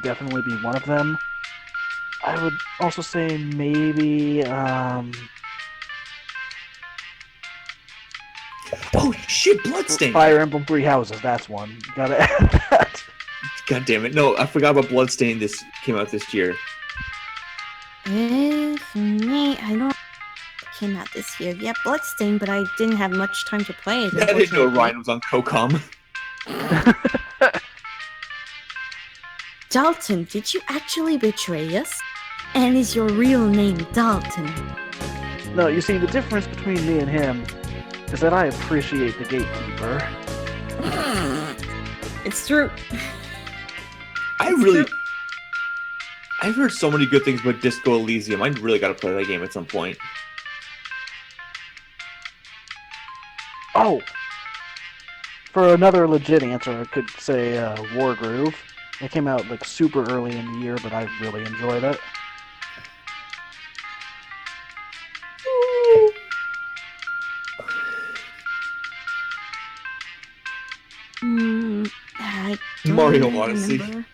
definitely be one of them. I would also say maybe Oh shit, Bloodstain! Fire Emblem Three Houses. That's one. You gotta add that. God damn it! No, I forgot about Bloodstain. This came out this year. For me, I don't came out this year. Yeah, Bloodstained, but I didn't have much time to play it. I didn't know Ryan was on Co-Com. Dalton, did you actually betray us? And is your real name Dalton? No, you see, the difference between me and him is that I appreciate the gatekeeper. It's true. I've heard so many good things about Disco Elysium. I really gotta play that game at some point. Oh! For another legit answer, I could say Wargroove. It came out like super early in the year, but I really enjoyed it. I don't Mario really Odyssey. remember.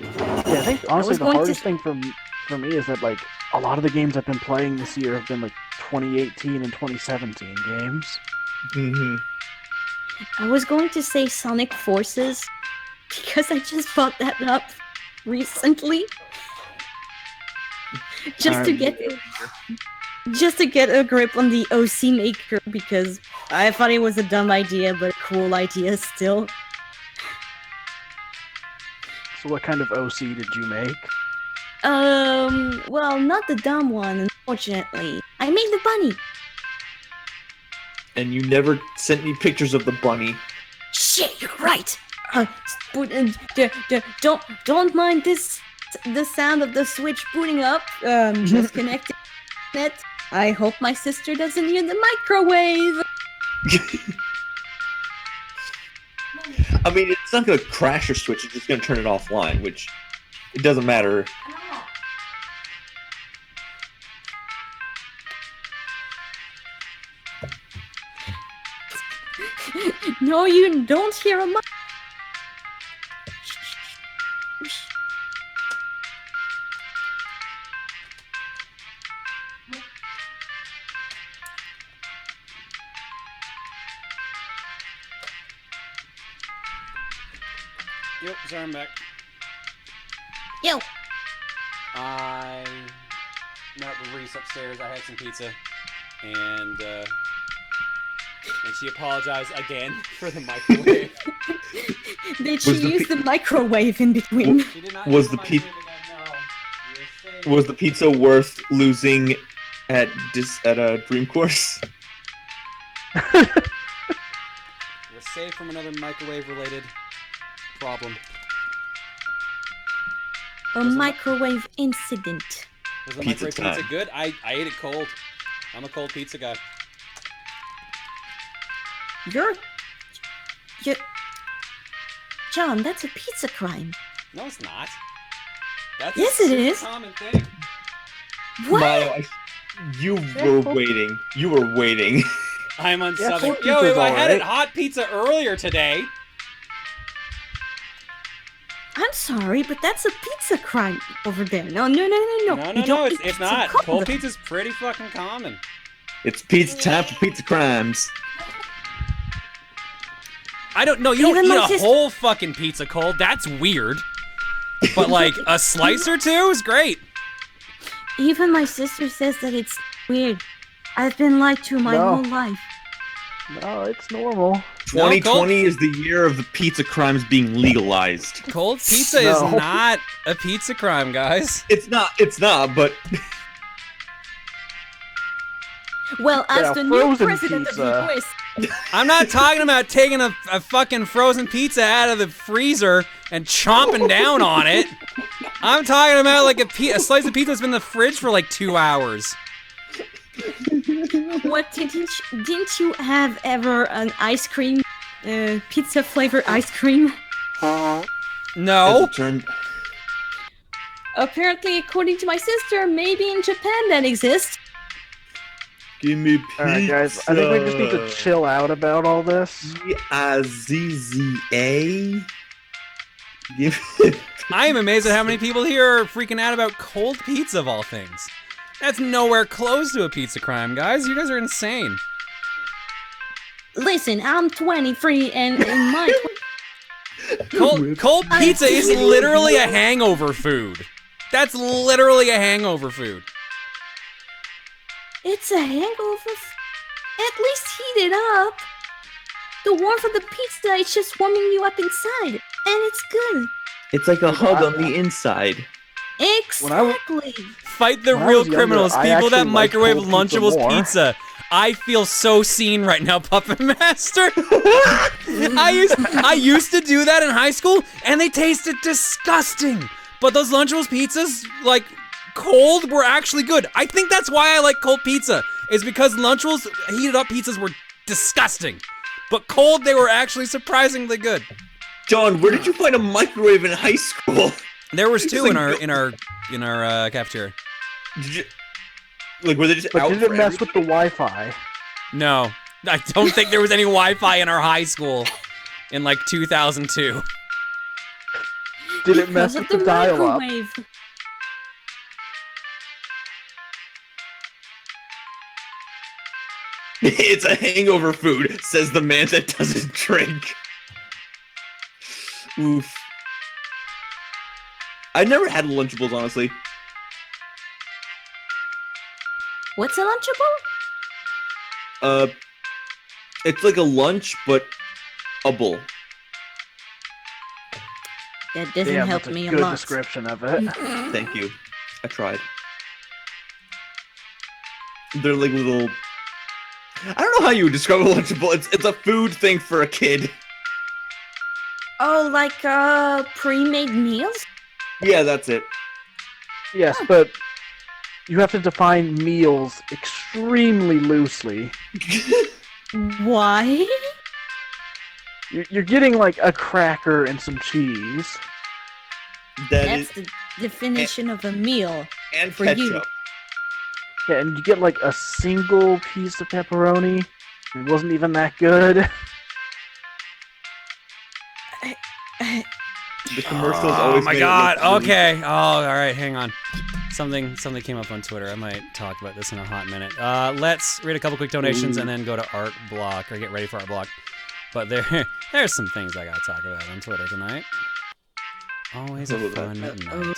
Yeah, I think honestly was the going to- hardest thing for me is that like a lot of the games I've been playing this year have been like 2018 and 2017 games. Mm-hmm. I was going to say Sonic Forces because I just bought that up recently. Just to get a grip on the OC Maker because I thought it was a dumb idea, but a cool idea still. So what kind of OC did you make? Well, not the dumb one, unfortunately. I made the bunny. And you never sent me pictures of the bunny. Shit, you're right. Don't mind this. The sound of the Switch booting up. Just connected it. I hope my sister doesn't hear the microwave. I mean, it's not gonna crash your Switch, it's just gonna turn it offline, which it doesn't matter. No, you don't hear a mic. Yep, sorry, I'm back. Yo. I met with Reese upstairs. I had some pizza, and she apologized again for the microwave. Did she use the microwave in between? She did not Was use the microwave pizza- again, no. You're safe. Was the pizza worth losing at a Dream Course? You're safe from another microwave-related problem. A microwave incident. Was the Pizza microwave time. pizza good? I ate it cold. I'm a cold pizza guy. You're... John, that's a pizza crime. No, it's not. That's Yes, a it super is. common thing. What? Milo, you were waiting. You were waiting. I'm on Yeah, Southern. cold Yo, pizza's I had it alright. hot pizza earlier today. I'm sorry, but that's a pizza crime over there. No. No, You don't it's eat pizza not. cold. Cold pizza's pretty fucking common. It's pizza time for pizza crimes. I don't know. You don't Even eat my a sister- whole fucking pizza cold. That's weird. But like a slice or two is great. Even my sister says that it's weird. I've been lied to my No. whole life. No, it's normal. 2020 is the year of the pizza crimes being legalized. Cold pizza No. is not a pizza crime, guys. It's not, but Well, as Yeah, the new frozen president pizza. of the US, I'm not talking about taking a fucking frozen pizza out of the freezer and chomping down on it. I'm talking about like a slice of pizza that's been in the fridge for like 2 hours. what didn't you have ever an ice cream, pizza flavored ice cream? as No. it turned, Apparently, according to my sister, maybe in Japan that exists. Give me pizza. Alright, guys, I think we just need to chill out about all this. P-I-Z-Z-A. I am amazed at how many people here are freaking out about cold pizza of all things. That's nowhere close to a pizza crime, guys. You guys are insane. Listen, I'm 23 and in my Cold pizza is literally a hangover food. That's literally a hangover food. It's a hangover. At least heat it up. The warmth of the pizza is just warming you up inside, and it's good. It's like a hug on the inside. Exactly. Fight the When I real was younger, criminals, I people that actually liked microwave cold Lunchables more. pizza. I feel so seen right now, Puppet Master. I used to do that in high school, and they tasted disgusting. But those Lunchables pizzas, like, cold, were actually good. I think that's why I like cold pizza, is because Lunchables heated up pizzas were disgusting. But cold, they were actually surprisingly good. John, where did you find a microwave in high school? There was two like, in our cafeteria. Did you, like, were they just But out did for it mess everything? with the Wi-Fi? No, I don't think there was any Wi-Fi in our high school in like 2002. Did it mess with the dial-up? microwave. It's a hangover food, says the man that doesn't drink. Oof. I never had Lunchables, honestly. What's a Lunchable? It's like a lunch, but a bowl. That doesn't Damn, help that's me a a good lot. description of it. Thank you. I tried. They're like little... I don't know how you would describe a Lunchable. It's a food thing for a kid. Oh, like pre-made meals? Yeah, that's it. Yes, but you have to define meals extremely loosely. Why? You're getting like a cracker and some cheese. That's the definition of a meal. And for ketchup. you. Yeah, and you get like a single piece of pepperoni. It wasn't even that good. The commercials Oh always my made it god, look really- okay. Oh, alright, hang on. Something came up on Twitter. I might talk about this in a hot minute. Let's read a couple quick donations and then go to Art Block, or get ready for Art Block. But there's some things I gotta talk about on Twitter tonight. Always a fun night.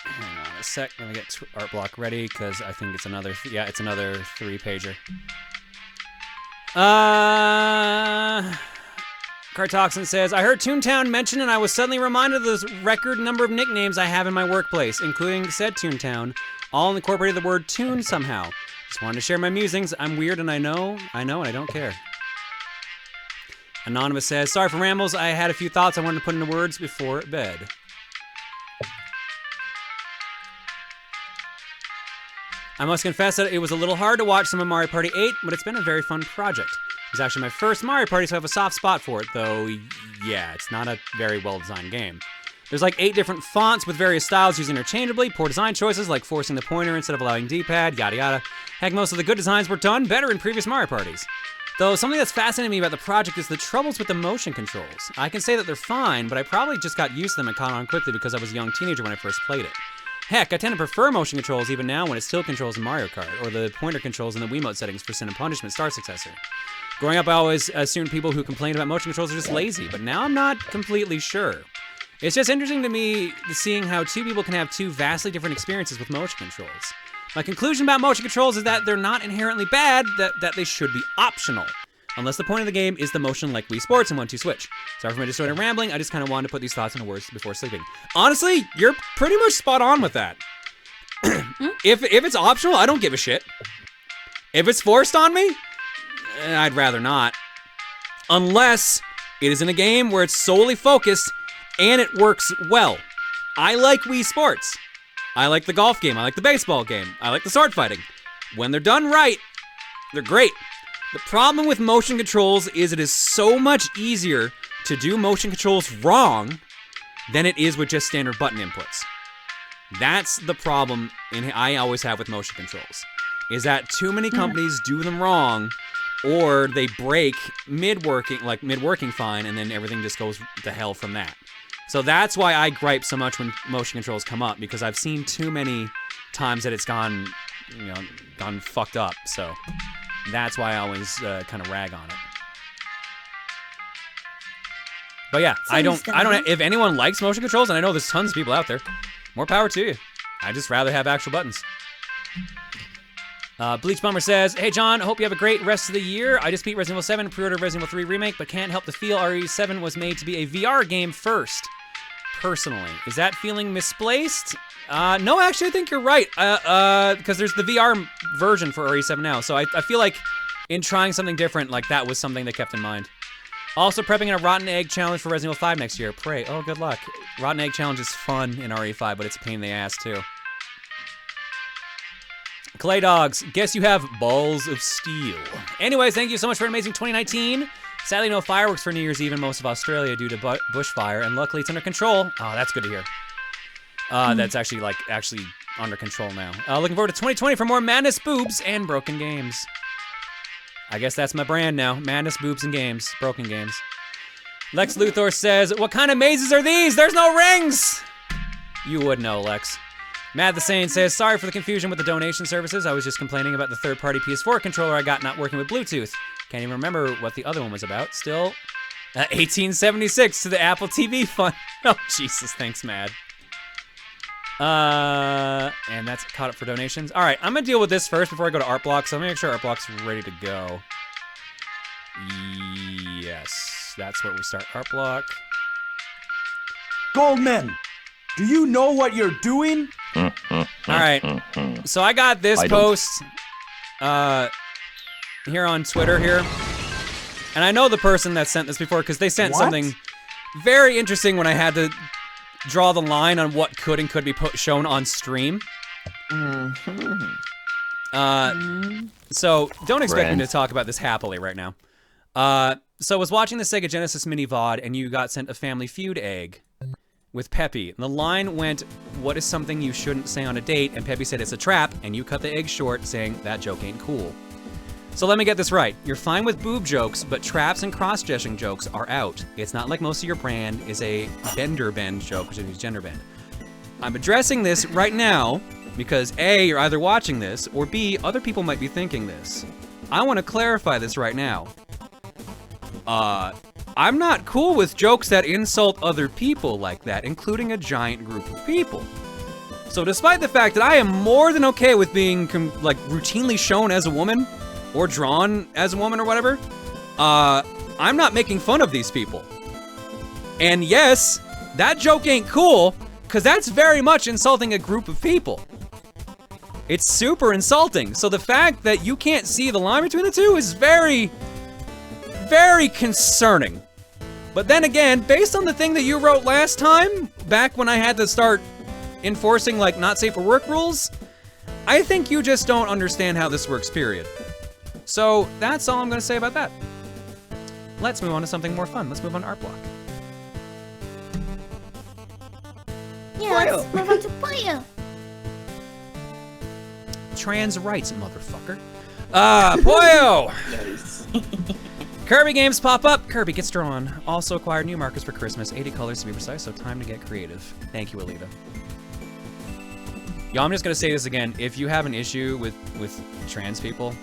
Hang on a sec, let me get Art Block ready, because I think it's another, it's another 3-pager. Cartoxin says, I heard Toontown mentioned and I was suddenly reminded of this record number of nicknames I have in my workplace, including said Toontown, all incorporated the word tune somehow. Just wanted to share my musings. I'm weird and I know, and I don't care. Anonymous says, sorry for rambles, I had a few thoughts I wanted to put into words before bed. I must confess that it was a little hard to watch some of Mario Party 8, but it's been a very fun project. It was actually my first Mario Party, so I have a soft spot for it, though, yeah, it's not a very well-designed game. There's like 8 different fonts with various styles used interchangeably, poor design choices like forcing the pointer instead of allowing D-pad, yada yada. Heck, most of the good designs were done better in previous Mario Parties. Though something that's fascinating me about the project is the troubles with the motion controls. I can say that they're fine, but I probably just got used to them and caught on quickly because I was a young teenager when I first played it. Heck, I tend to prefer motion controls even now when it still controls in Mario Kart, or the pointer controls in the Wiimote settings for Sin and Punishment Star Successor. Growing up, I always assumed people who complained about motion controls are just lazy, but now I'm not completely sure. It's just interesting to me seeing how two people can have two vastly different experiences with motion controls. My conclusion about motion controls is that they're not inherently bad, that they should be optional. Unless the point of the game is the motion like Wii Sports and 1-2 Switch. Sorry for my disjointed rambling, I just kind of wanted to put these thoughts into words before sleeping. Honestly, you're pretty much spot on with that. If it's optional, I don't give a shit. If it's forced on me, I'd rather not. Unless it is in a game where it's solely focused and it works well. I like Wii Sports. I like the golf game. I like the baseball game. I like the sword fighting. When they're done right, they're great. The problem with motion controls is it is so much easier to do motion controls wrong than it is with just standard button inputs. That's the problem I always have with motion controls, is that too many companies do them wrong, or they break mid-working fine, and then everything just goes to hell from that. So that's why I gripe so much when motion controls come up, because I've seen too many times that it's gone fucked up. So that's why I always kind of rag on it. But yeah, I don't. If anyone likes motion controls, and I know there's tons of people out there, more power to you. I just rather have actual buttons. Bleach Bummer says, "Hey John, I hope you have a great rest of the year. I just beat Resident Evil 7, pre-ordered Resident Evil 3 Remake, but can't help to feel RE7 was made to be a VR game first. Personally, is that feeling misplaced? No, actually, I think you're right. Because there's the VR version for RE7 now, so I feel like in trying something different, like that was something they kept in mind. Also prepping in a Rotten Egg Challenge for Resident Evil 5 next year. Pray. Oh, good luck. Rotten Egg Challenge is fun in RE5, but it's a pain in the ass, too. Clay Dogs, guess you have balls of steel. Anyways, thank you so much for an amazing 2019. Sadly, no fireworks for New Year's Eve in most of Australia due to bushfire, and luckily it's under control. Oh, that's good to hear. That's actually under control now. Looking forward to 2020 for more madness, boobs, and broken games. I guess that's my brand now. Madness, boobs, and games. Broken games. Lex Luthor says, what kind of mazes are these? There's no rings! You would know, Lex. Mad the Sane says, sorry for the confusion with the donation services. I was just complaining about the third-party PS4 controller I got not working with Bluetooth. Can't even remember what the other one was about. Still, 1876 to the Apple TV fund. Oh, Jesus. Thanks, Mad. And that's caught up for donations. All right, I'm gonna deal with this first before I go to Art Block. So let me make sure Art Block's ready to go. Yes, that's where we start Art Block. Goldman, do you know what you're doing? All right, so I got this post here on Twitter here, and I know the person that sent this before because they sent something very interesting when I had to draw the line on what could and could be shown on stream. So don't expect me to talk about this happily right now. So I was watching the Sega Genesis mini VOD, and you got sent a Family Feud egg with Peppy. And the line went, what is something you shouldn't say on a date? And Peppy said it's a trap, and you cut the egg short saying that joke ain't cool. So let me get this right. You're fine with boob jokes, but traps and cross-dressing jokes are out. It's not like most of your brand is a gender bend joke, which is gender bend. I'm addressing this right now because A, you're either watching this, or B, other people might be thinking this. I want to clarify this right now. I'm not cool with jokes that insult other people like that, including a giant group of people. So despite the fact that I am more than okay with being routinely shown as a woman, or drawn as a woman or whatever, I'm not making fun of these people. And yes, that joke ain't cool, because that's very much insulting a group of people. It's super insulting. So the fact that you can't see the line between the two is very, very concerning. But then again, based on the thing that you wrote last time, back when I had to start enforcing not safe for work rules, I think you just don't understand how this works, period. So that's all I'm going to say about that. Let's move on to something more fun. Let's move on to Art Block. Yeah, let's move on to Pollo. Trans rights, motherfucker. Pollo! Nice. Kirby games pop up. Kirby gets drawn. Also acquired new markers for Christmas. 80 colors to be precise, so time to get creative. Thank you, Alita. Yo, I'm just going to say this again. If you have an issue with trans people,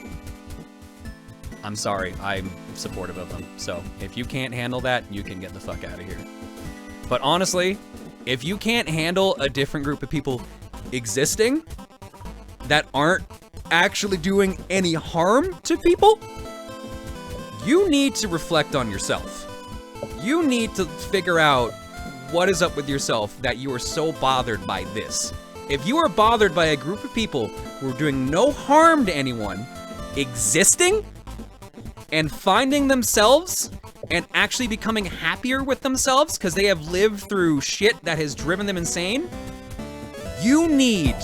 I'm sorry, I'm supportive of them. So, if you can't handle that, you can get the fuck out of here. But honestly, if you can't handle a different group of people existing that aren't actually doing any harm to people, you need to reflect on yourself. You need to figure out what is up with yourself that you are so bothered by this. If you are bothered by a group of people who are doing no harm to anyone, existing, and finding themselves and actually becoming happier with themselves because they have lived through shit that has driven them insane, you need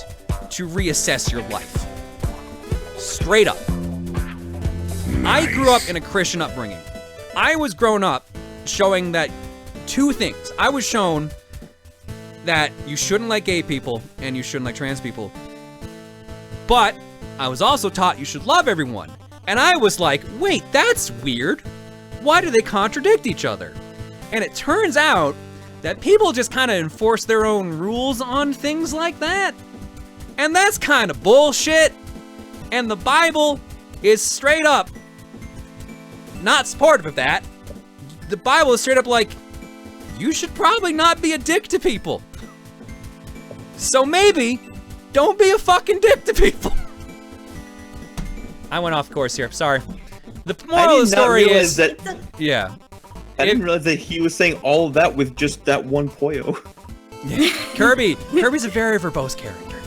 to reassess your life. Straight up. Nice. I grew up in a Christian upbringing. I was grown up showing that two things. I was shown that you shouldn't like gay people and you shouldn't like trans people. But I was also taught you should love everyone. And I was like, wait, that's weird. Why do they contradict each other? And it turns out that people just kind of enforce their own rules on things like that. And that's kind of bullshit. And the Bible is straight up not supportive of that. The Bible is straight up like, you should probably not be a dick to people. So maybe, don't be a fucking dick to people. I went off course here, sorry. The moral of the story is that. Yeah. I didn't realize that he was saying all of that with just that one Poyo. Kirby's a very verbose character.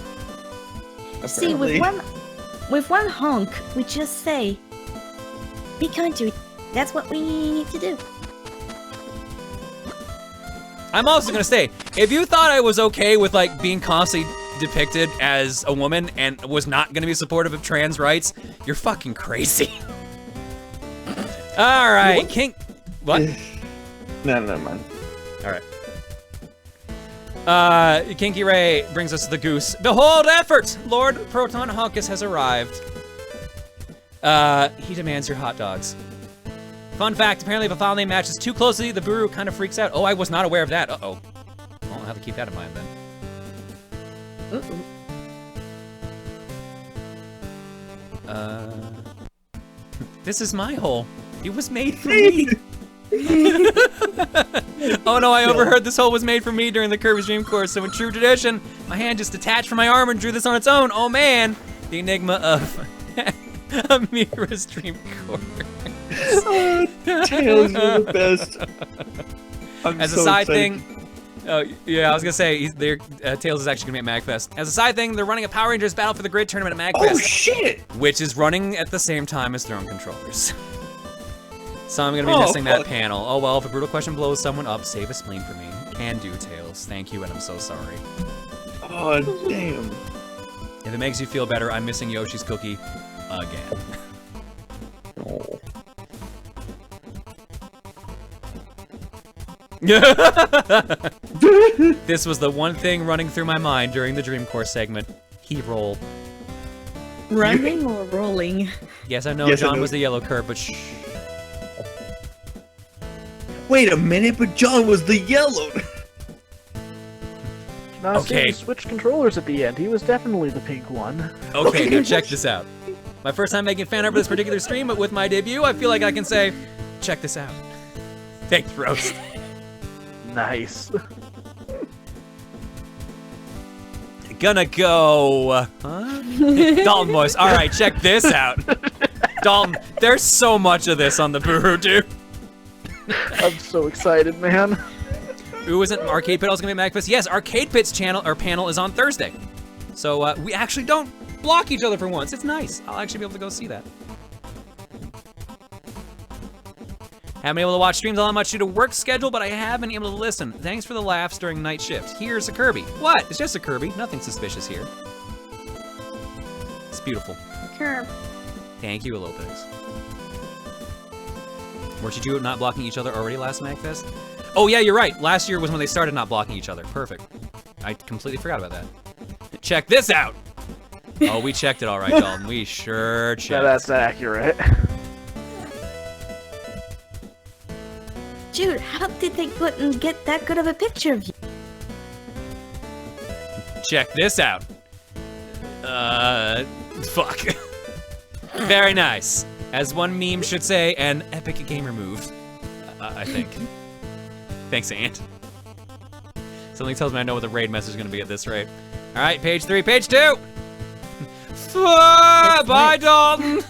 See, with one honk, we just say, be kind to it. That's what we need to do. I'm also gonna say, if you thought I was okay with like being constantly depicted as a woman and was not gonna be supportive of trans rights, you're fucking crazy. All right, What? King. What? No, never mind. All right. Kinky Ray brings us the goose. Behold effort! Lord Proton Honkus has arrived. He demands your hot dogs. Fun fact, apparently if a file name matches too closely, the Buru kind of freaks out. Oh, I was not aware of that. Uh-oh. I'll have to keep that in mind then. This is my hole. It was made for me. Oh no, I overheard this hole was made for me during the Kirby's Dream course, so in true tradition, my hand just detached from my arm and drew this on its own. Oh man! The enigma of Amira's Dream course. Tails, you're the best. I'm As a so side excited. thing, oh yeah, I was gonna say, Tails is actually gonna be at MagFest. As a side thing, they're running a Power Rangers Battle for the Grid tournament at MagFest. Oh shit! Which is running at the same time as Throne Controllers. So I'm gonna be missing that panel. Oh well, if a brutal question blows someone up, save a spleen for me. Can do, Tails. Thank you, and I'm so sorry. Oh damn. If it makes you feel better, I'm missing Yoshi's cookie again. Oh. This was the one thing running through my mind during the Dream Course segment. He rolled. Running or rolling? Yes, I know Yes, I John know. was the yellow curve, but shh. Wait a minute, but John was the yellow. Now, Okay. see, switch controllers at the end. He was definitely the pink one. Okay, now check this out. My first time making fan art for this particular stream, but with my debut, I feel like I can say, check this out. Thanks, Roast. Nice. Gonna go, huh? Dalton voice. All right, check this out. Dalton, there's so much of this on the Buru, dude. I'm so excited, man. Ooh, isn't Arcade Pit also gonna be at MagFest? Yes, Arcade Pit's panel is on Thursday. So we actually don't block each other for once. It's nice. I'll actually be able to go see that. Haven't been able to watch streams all that much due to work schedule, but I have been able to listen. Thanks for the laughs during night shift. Here's a Kirby. What? It's just a Kirby. Nothing suspicious here. It's beautiful. Curb. Thank you, Lopez. Weren't you two not blocking each other already last MagFest? Oh yeah, you're right. Last year was when they started not blocking each other. Perfect. I completely forgot about that. Check this out. Oh, we checked it all right, Dalton. We sure Yeah, checked. that's accurate. Dude, how did they get that good of a picture of you? Check this out. Fuck. Very nice. As one meme should say, an epic gamer move. I think. Thanks, Ant. Something tells me I know what the raid message is gonna be at this rate. All right, page 3, page 2. Bye, Dalton.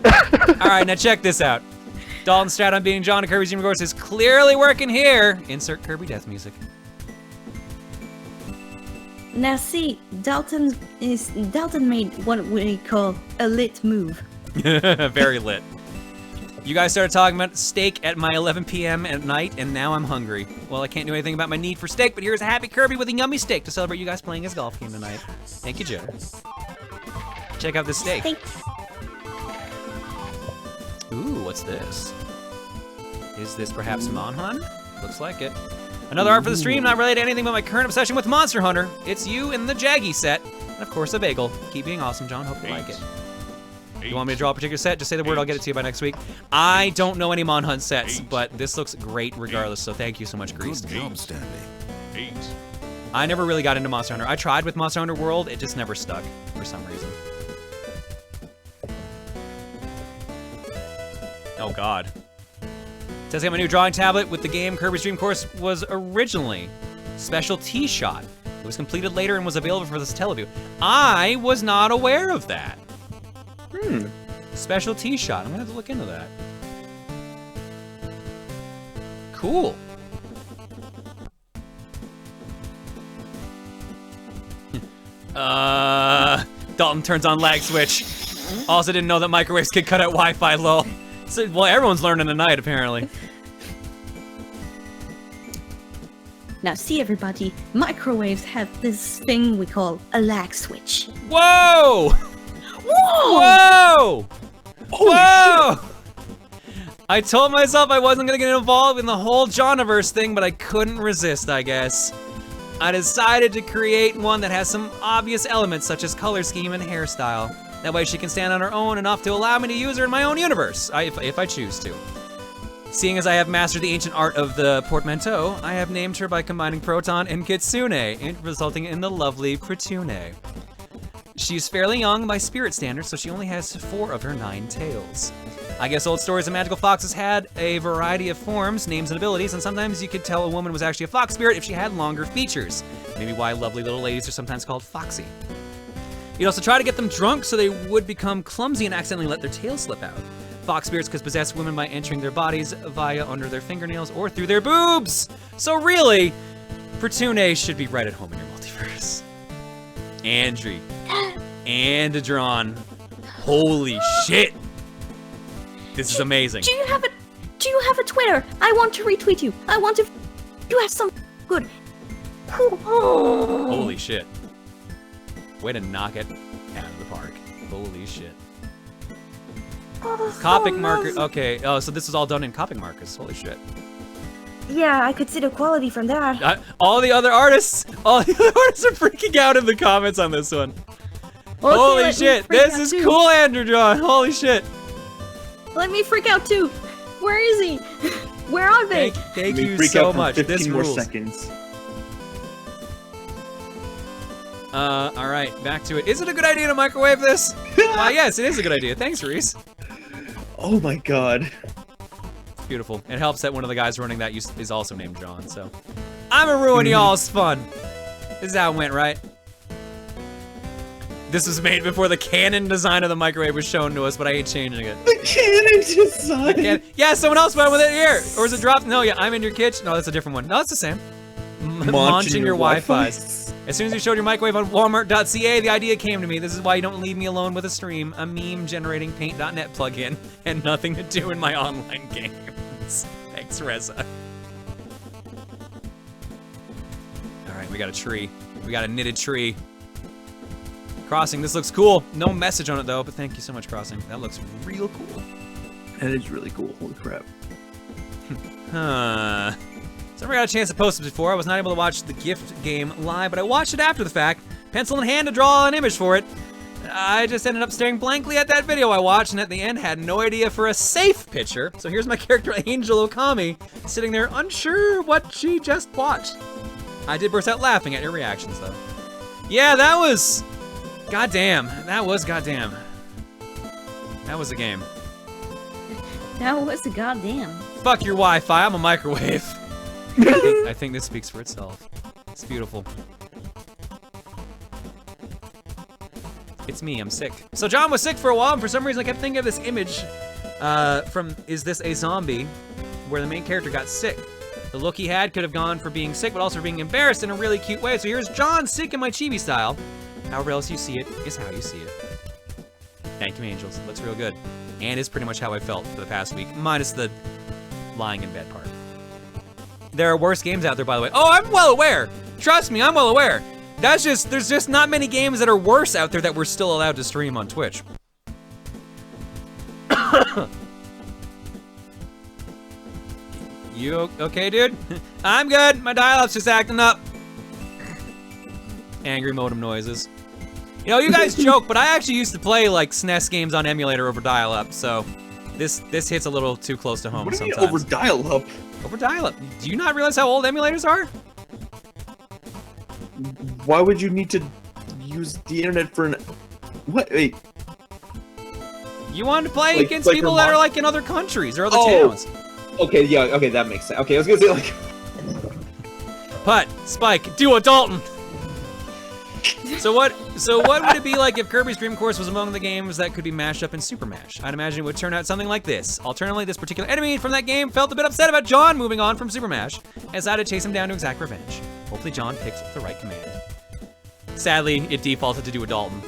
All right, now check this out. Dalton's strat on beating John and Kirby's Dream Course is clearly working here. Insert Kirby death music. Now see, Dalton made what we call a lit move. Very lit. You guys started talking about steak at my 11 p.m. at night, and now I'm hungry. Well, I can't do anything about my need for steak, but here's a happy Kirby with a yummy steak to celebrate you guys playing his golf game tonight. Thank you, Joe. Check out this steak. Thanks. Ooh, what's this? Is this perhaps Monhan? Looks like it. Another art for the stream, not related to anything but my current obsession with Monster Hunter. It's you in the Jaggy set. And of course, a bagel. Keep being awesome, John. Hope you like it. You want me to draw a particular set? Just say the word, I'll get it to you by next week. I don't know any Mon Hunt sets, but this looks great regardless, so thank you so much, Grease. Good job, Stanley. I never really got into Monster Hunter. I tried with Monster Hunter World, it just never stuck for some reason. Oh God. It says I have a new drawing tablet with the game Kirby's Dream Course was originally Special T-Shot. It was completed later and was available for this teleview. I was not aware of that. Special T-Shot. I'm gonna have to look into that. Cool. Dalton turns on lag switch. Also didn't know that microwaves could cut out Wi-Fi, lol. So, well, everyone's learning tonight, apparently. Now see everybody, microwaves have this thing we call a lag switch. Whoa! Whoa! Whoa! Holy Whoa! I told myself I wasn't gonna get involved in the whole Johniverse thing, but I couldn't resist, I guess. I decided to create one that has some obvious elements such as color scheme and hairstyle. That way she can stand on her own enough to allow me to use her in my own universe, if I choose to. Seeing as I have mastered the ancient art of the portmanteau, I have named her by combining Proton and Kitsune, resulting in the lovely Pritune. She's fairly young by spirit standards, so she only has 4 of her 9 tails. I guess old stories of magical foxes had a variety of forms, names, and abilities, and sometimes you could tell a woman was actually a fox spirit if she had longer features. Maybe why lovely little ladies are sometimes called foxy. You'd also try to get them drunk so they would become clumsy and accidentally let their tails slip out. Fox spirits could possess women by entering their bodies via under their fingernails or through their boobs. So really, Fortune should be right at home in your multiverse. Andrew. Andadron. Holy shit. This is amazing. Do you have a Twitter? I want to retweet you. I want to. You have some good. Holy shit. Way to knock it out of the park. Holy shit. Copic marker. Okay. Oh, so this is all done in Copic markers. Holy shit. Yeah, I could see the quality from that. All the other artists are freaking out in the comments on this one. Okay, Holy shit. This is cool, Andrew John. Holy shit. Let me freak out too. Where is he? Where are they? Thank Let me you freak so out for much. 15 This more rules. seconds. All right, back to it. Is it a good idea to microwave this? Why, yes, it is a good idea. Thanks, Reese. Oh my god. It's beautiful. It helps that one of the guys running that is also named John, so. I'ma ruin y'all's fun. This is how it went, right? This was made before the canon design of the microwave was shown to us, but I ain't changing it. The canon design. Yeah, someone else went with it here. Or is it dropped? No, yeah, I'm in your kitchen. No, that's a different one. No, it's the same. Launching your Wi-Fi. As soon as you showed your microwave on Walmart.ca, the idea came to me. This is why you don't leave me alone with a stream, a meme-generating Paint.net plugin, and nothing to do in my online games. Thanks, Reza. All right, we got a tree. We got a knitted tree. Crossing, this looks cool. No message on it though, but thank you so much, Crossing. That looks real cool. That is really cool. Holy crap. Huh. So I never got a chance to post it before. I was not able to watch the gift game live, but I watched it after the fact. Pencil in hand to draw an image for it. I just ended up staring blankly at that video I watched, and at the end had no idea for a safe picture. So here's my character, Angel Okami, sitting there unsure what she just watched. I did burst out laughing at your reactions, though. Yeah, that was... Goddamn. That was goddamn. That was a game. That was a goddamn. Fuck your Wi-Fi, I'm a microwave. I think this speaks for itself. It's beautiful. It's me, I'm sick. So John was sick for a while, and for some reason I kept thinking of this image from Is This a Zombie? Where the main character got sick. The look he had could have gone for being sick, but also for being embarrassed in a really cute way. So here's John sick in my chibi style. However else you see it is how you see it. Thank you, Angels. Looks real good. And is pretty much how I felt for the past week, minus the lying in bed part. There are worse games out there, by the way. Oh, I'm well aware. Trust me, I'm well aware. There's just not many games that are worse out there that we're still allowed to stream on Twitch. You okay, dude? I'm good. My dial-up's just acting up. Angry modem noises. You know, you guys joke, but I actually used to play like SNES games on emulator over dial-up, so this hits a little too close to home What do you sometimes. mean over dial-up? Over dial-up. Do you not realize how old emulators are? Why would you need to use the internet for an... What? Wait. You wanted to play Like- against like people your that are mom? like in other countries or other Oh. towns. Okay, yeah, okay, that makes sense. Okay, I was gonna say, like... Putt, Spike, do a Dalton. So what would it be like if Kirby's Dream Course was among the games that could be mashed up in Super Mash? I'd imagine it would turn out something like this. Alternatively, this particular enemy from that game felt a bit upset about John moving on from Super Mash and decided to chase him down to exact revenge. Hopefully John picks the right command. Sadly, it defaulted to do a Dalton.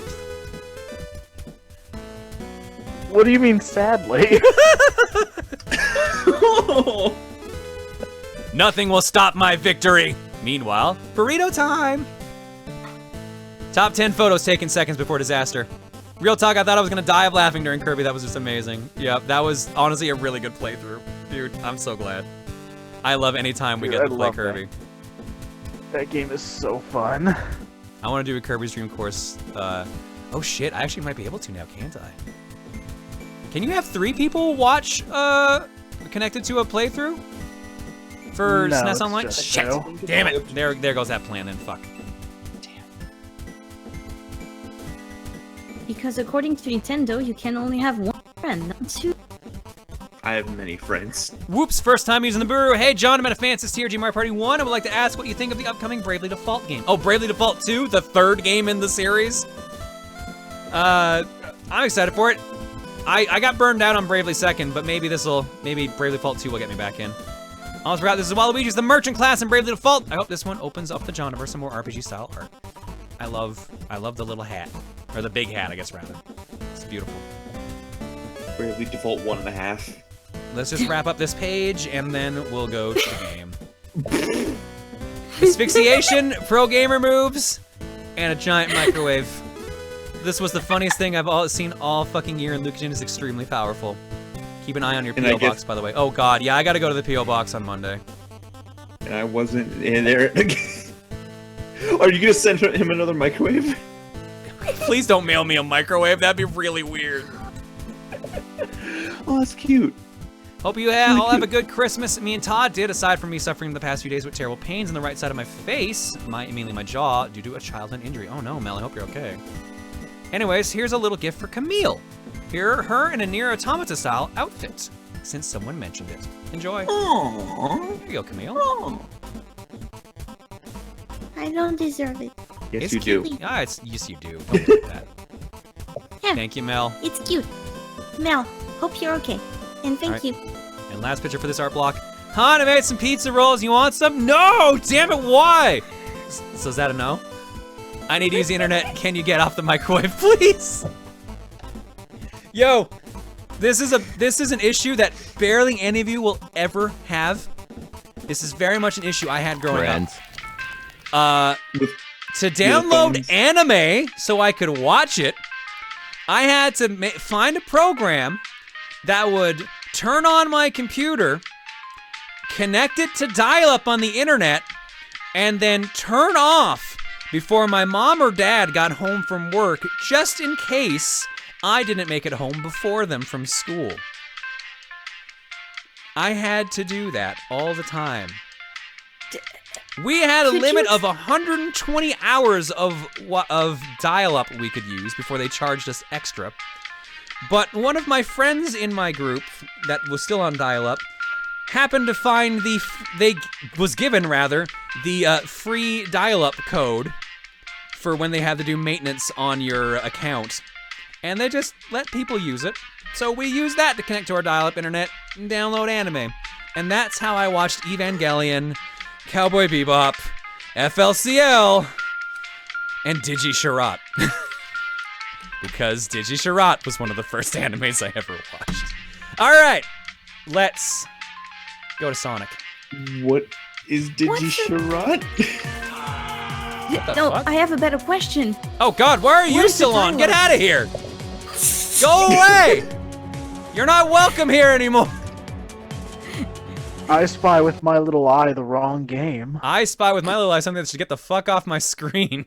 What do you mean, sadly? Nothing will stop my victory. Meanwhile, burrito time. Top 10 photos taken seconds before disaster. Real talk, I thought I was gonna die of laughing during Kirby. That was just amazing. Yeah, that was honestly a really good playthrough. Dude, I'm so glad. I love any time we Dude, get I to play love Kirby. That game is so fun. I want to do a Kirby's Dream Course. Oh shit, I actually might be able to now, can't I? Can you have 3 people watch connected to a playthrough? For No, SNES it's Online? just Shit! two. Damn it! There goes that plan then, fuck. Because according to Nintendo, you can only have one friend, not 2. I have many friends. Whoops, first time using the Buru. Hey, John, I'm at a fan since TRG Mario Party 1. I would like to ask what you think of the upcoming Bravely Default game. Oh, Bravely Default 2, the 3rd game in the series. I'm excited for it. I got burned out on Bravely 2nd, but maybe Bravely Default 2 will get me back in. I almost forgot, this is Waluigi's the merchant class in Bravely Default. I hope this one opens up the genre some more RPG style art. I love the little hat. Or the big hat, I guess, rather. It's beautiful. Bravely Default 1.5. Let's just wrap up this page, and then we'll go to the game. Asphyxiation, pro gamer moves, and a giant microwave. This was the funniest thing I've seen all fucking year, and Lucagen is extremely powerful. Keep an eye on your And I P.O. guess- box, by the way. Oh god, yeah, I gotta go to the P.O. box on Monday. And I wasn't in there. Are you gonna send him another microwave? Please don't mail me a microwave, that'd be really weird. Oh, that's cute. Hope you all have a good Christmas. Me and Todd did, aside from me suffering the past few days with terrible pains in the right side of my face, mainly my jaw, due to a childhood injury. Oh no, Mel, I hope you're okay. Anyways, here's a little gift for Camille. Here, her in a Nier Automata style outfit, since someone mentioned it. Enjoy. Aww. Here you go, Camille. Aww. I don't deserve it. Yes, It's you do. cute. Ah, yes, you do. Don't do that. Yeah. Thank you, Mel. It's cute. Mel, hope you're okay. And thank Alright. you. And last picture for this art block. Han, I made some pizza rolls. You want some? No! Damn it, why? So is that a no? I need to use the internet. Can you get off the microwave, please? Yo, this is an issue that barely any of you will ever have. This is very much an issue I had growing up. To download anime so I could watch it, I had to find a program that would turn on my computer, connect it to dial-up on the internet, and then turn off before my mom or dad got home from work, just in case I didn't make it home before them from school. I had to do that all the time. We had a limit of 120 hours of dial-up we could use before they charged us extra. But one of my friends in my group that was still on dial-up happened to find was given the free dial-up code for when they had to do maintenance on your account. And they just let people use it. So we used that to connect to our dial-up internet and download anime. And that's how I watched Evangelion, Cowboy Bebop, FLCL, and Digi-Charat. Because Digi-Charat was one of the first animes I ever watched. Alright, let's go to Sonic. What is Digi-Charat? No, fuck? I have a better question. Oh god, why are you What is the still on? Get dialogue? out of here! Go away! You're not welcome here anymore! I spy with my little eye the wrong game. I spy with my little eye something that should get the fuck off my screen.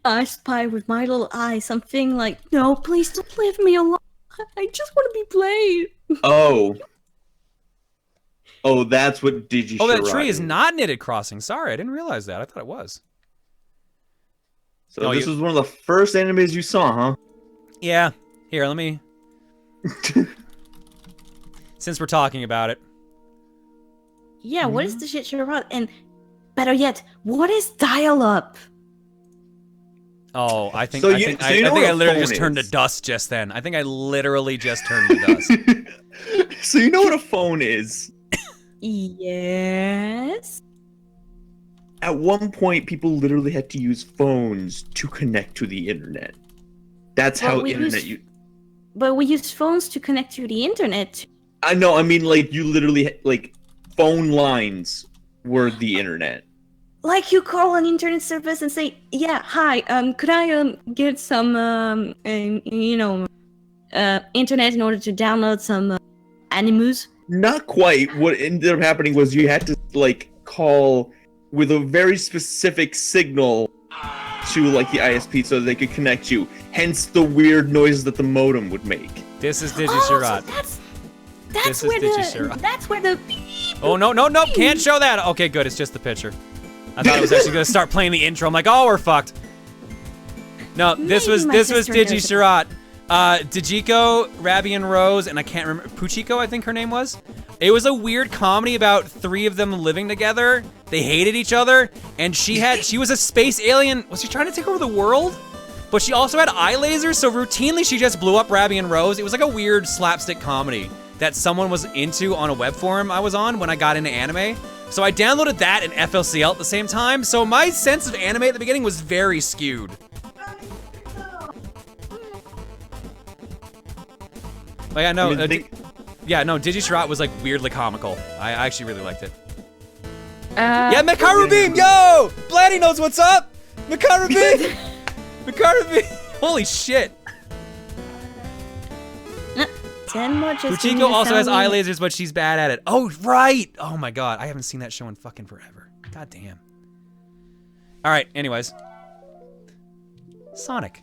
I spy with my little eye something like, no, please don't leave me alone. I just want to be played. Oh. Oh, that's what Digi. Oh, that tree is not knitted crossing. Sorry, I didn't realize that. I thought it was. So this was one of the first animes you saw, huh? Yeah. Here, let me... Since we're talking about it. Yeah, what is the shit you're about? And better yet, what is dial-up? Oh, I think So I you- think so I, you know I think what I a literally phone just turned to is. dust just then. I think I literally just turned to dust. So you know what a phone is? Yes. At one point, people literally had to use phones to connect to the internet. That's Well, how we internet use- But we use phones to connect to the internet. I know, I mean, like, you literally, like, phone lines were the internet. Like you call an internet service and say, yeah, hi, could I get some, internet in order to download some animus? Not quite. What ended up happening was you had to, like, call with a very specific signal to, like, the ISP so they could connect you. Hence the weird noises that the modem would make. This is So Digishirat. that's This is where Digishirat. that's where the Oh, no, can't show that. Okay, good, it's just the picture. I thought it was actually going to start playing the intro. I'm like, oh, we're fucked. No, this Maybe was my sister knows Digishirat. Dejiko, Rabbi and Rose, and I can't remember, Puchiko, I think her name was. It was a weird comedy about 3 of them living together. They hated each other, and she was a space alien. Was she trying to take over the world? But she also had eye lasers, so routinely she just blew up Rabbi and Rose. It was like a weird slapstick comedy that someone was into on a web forum I was on when I got into anime. So I downloaded that and FLCL at the same time, so my sense of anime at the beginning was very skewed. But yeah, no, Digishirat was like weirdly comical. I actually really liked it. Yeah, Makaru Beam, yo! Blatty knows what's up! Makaru Beam! Makaru Beam! Holy shit! 10 more just Puchiko also has eye lasers, but she's bad at it. Oh, right! Oh my god, I haven't seen that show in fucking forever. God damn. Alright, anyways. Sonic.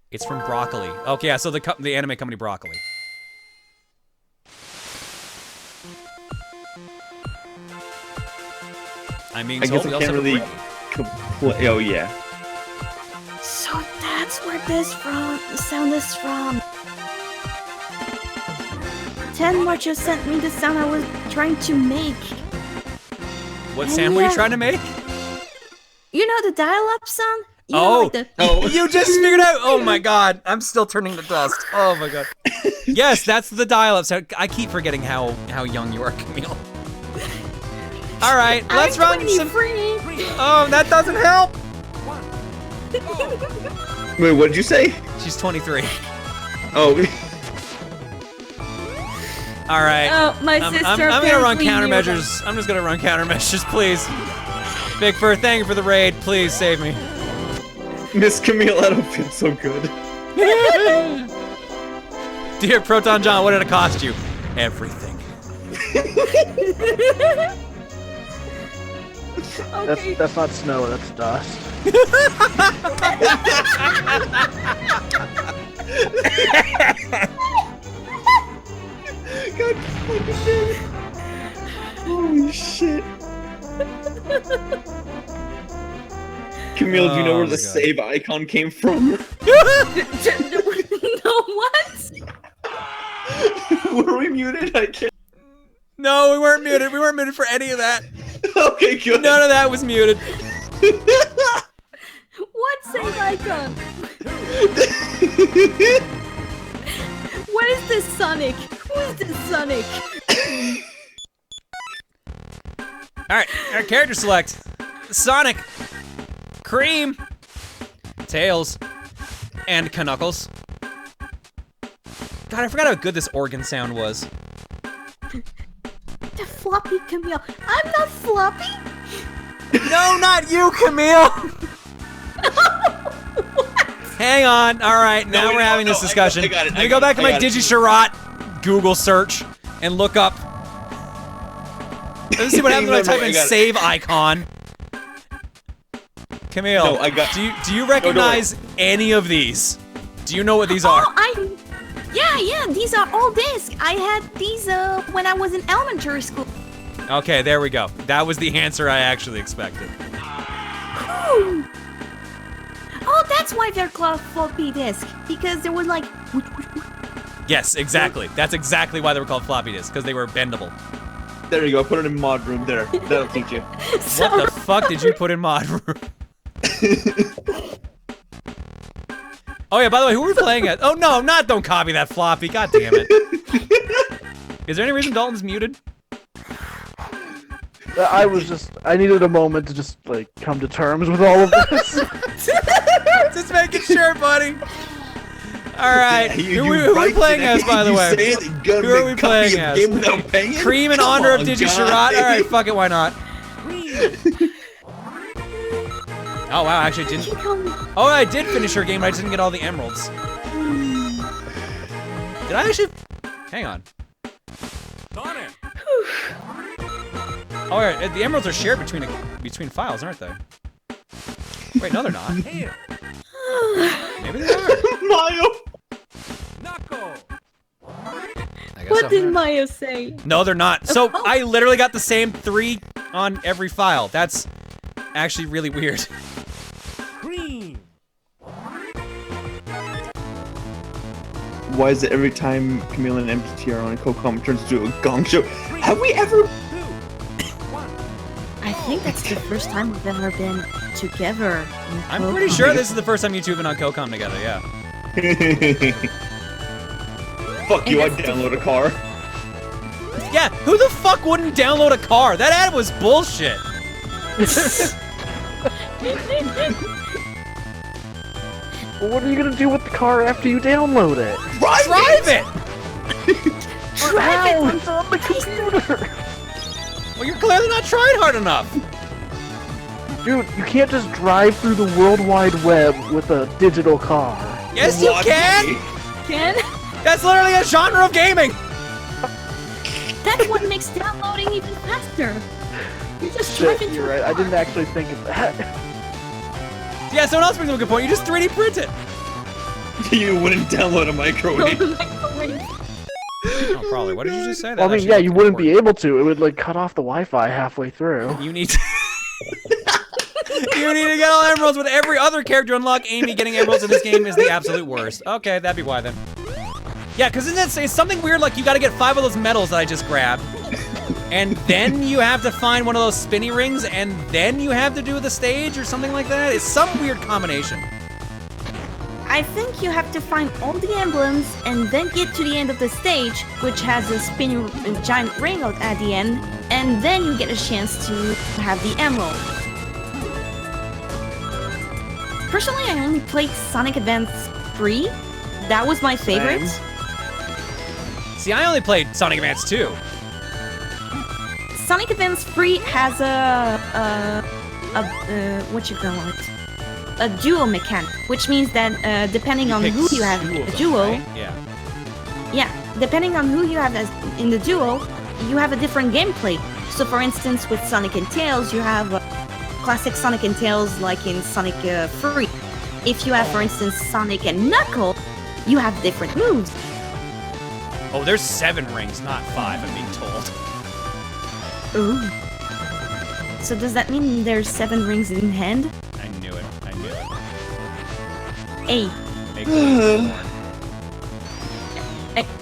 It's from Broccoli. Okay, yeah, so the anime company Broccoli. I'm being I told guess I we also can't have a really break. Oh, yeah. So that's where this sound is from. 10 more just sent me the sound I was trying to make. What And sound were you yeah. trying to make? You know the dial-up sound? You know, Oh, like the- Oh, you just figured out. Oh my god, I'm still turning to dust. Oh my god. Yes, that's the dial-up sound. I keep forgetting how young you are, Camille. All right, let's run some. Oh, that doesn't help. Wait, what did you say? She's 23. Oh, All right. Oh, my sister. I'm gonna run apparently knew countermeasures. I'm just gonna run countermeasures, please. Big Fur, thank you for the raid. Please save me. Miss Camille, I don't feel so good. Dear Proton John, what did it cost you? Everything. Okay. That's not snow, that's dust. God fucking damn it. Holy shit. Camille, do you know Oh where my the God. save icon came from? No, what? Were we muted? I can't. No, we weren't muted. We weren't muted for any of that. Okay, good. None of that was muted. What save icon? What is this Sonic? Who is this Sonic? Alright, our character select. Sonic, Cream, Tails, and Knuckles. God, I forgot how good this organ sound was. The floppy Camille. I'm not floppy. No, not you, Camille! Hang on. Alright, now No, we're no, having no, this discussion. I got it, Let me go back to my Digishirat Google search. and look up. Let's see what happens when I type in save icon. Camille, No, I got- do you recognize any of these? Do you know what these are? Yeah, these are all discs. I had these when I was in elementary school. Okay, there we go. That was the answer I actually expected. Ooh. Oh, that's why they're called floppy disk, because there was like. Yes, exactly. That's exactly why they were called floppy disks, because they were bendable. There you go. Put it in mod room. There. That'll teach you. What the fuck did you put in mod room? Oh yeah, by the way, who are we playing as? Oh no, don't copy that floppy. God damn it. Is there any reason Dalton's muted? I needed a moment to just, like, come to terms with all of this. Just making sure, buddy. Alright, who are we playing as, by the way? Who are we playing as? Cream in honor of Digishirot? Alright, fuck it, why not? Oh wow, actually I didn't. Oh, I did finish her game, but I just didn't get all the emeralds. Did I actually? Hang on. Oh, yeah, the emeralds are shared between files, aren't they? Wait, no, they're not. Maybe they are. Mayo. What did Maya say? No, they're not. So I literally got the same 3 on every file. That's actually really weird. Why is it every time Camille and MTT are on a co-com turns into a gong show? Have we ever? I think that's the first time we've ever been together. I'm pretty sure this is the first time you two have been on Co-Com together, yeah. Fuck you, I'd download a car. Yeah, who the fuck wouldn't download a car? That ad was bullshit. Well, what are you gonna do with the car after you download it? Drive it! Drive it on the computer! Well, you're clearly not trying hard enough. Dude, you can't just drive through the World Wide Web with a digital car. Yes, you can! Ken? That's literally a genre of gaming! That's what makes downloading even faster. You just Shit, drive into you're a right. I car. didn't actually think of that. Yeah, someone else brings up a good point. You just 3D print it. You wouldn't download a microwave. Oh, probably. What did you just say? Well, I mean, yeah, you wouldn't be able to. It would, like, cut off the Wi-Fi halfway through. You need to... You need to get all emeralds with every other character unlock. Amy getting emeralds in this game is the absolute worst. Okay, that'd be why then. Yeah, because it's something weird like you gotta get 5 of those medals that I just grabbed. And then you have to find one of those spinny rings, and then you have to do the stage or something like that. It's some weird combination. I think you have to find all the emblems and then get to the end of the stage, which has a spinning giant ring out at the end, and then you get a chance to have the emerald. Personally, I only played Sonic Advance 3. That was my favorite. See, I only played Sonic Advance 2. Sonic Advance 3 has what you call it? A duo mechanic, which means that depending on who you have in the duo, right? yeah, depending on who you have in the duo, you have a different gameplay. So, for instance, with Sonic and Tails, you have classic Sonic and Tails, like in Sonic 3. If you have, for instance, Sonic and Knuckles, you have different moves. Oh, there's 7 rings, not 5, I'm being told. Ooh. So does that mean there's 7 rings in hand? I knew it. I knew it. Hey, Make me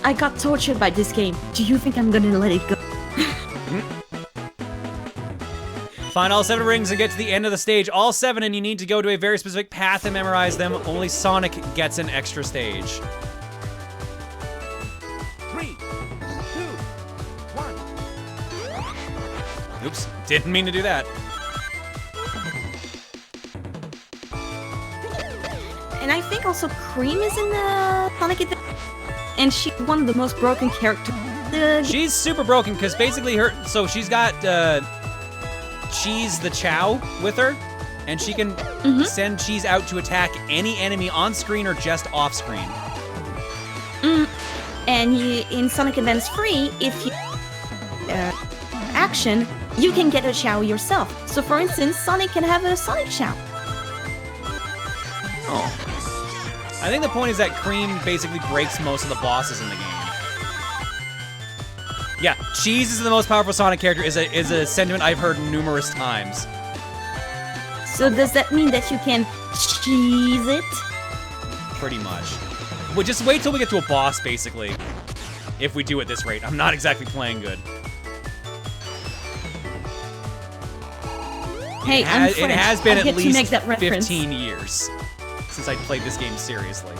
I got tortured by this game. Do you think I'm gonna let it go? Find all 7 rings and get to the end of the stage. All 7, and you need to go to a very specific path and memorize them. Only Sonic gets an extra stage. 3, 2, 1. Oops, didn't mean to do that. And I think also Cream is in the Sonic Adventure, and she's one of the most broken characters. She's super broken because basically she's got Cheese the Chow with her, and she can send Cheese out to attack any enemy on screen or just off screen. And in Sonic Advance 3, if you action, you can get a Chao yourself. So for instance, Sonic can have a Sonic Chao. Oh. I think the point is that Cream basically breaks most of the bosses in the game. Yeah, Cheese is the most powerful Sonic character is a sentiment I've heard numerous times. So does that mean that you can cheese it? Pretty much. Well, just wait till we get to a boss, basically. If we do at this rate. I'm not exactly playing good. Hey, I'm French. It has been I at get to least make that reference. 15 years since I played this game seriously.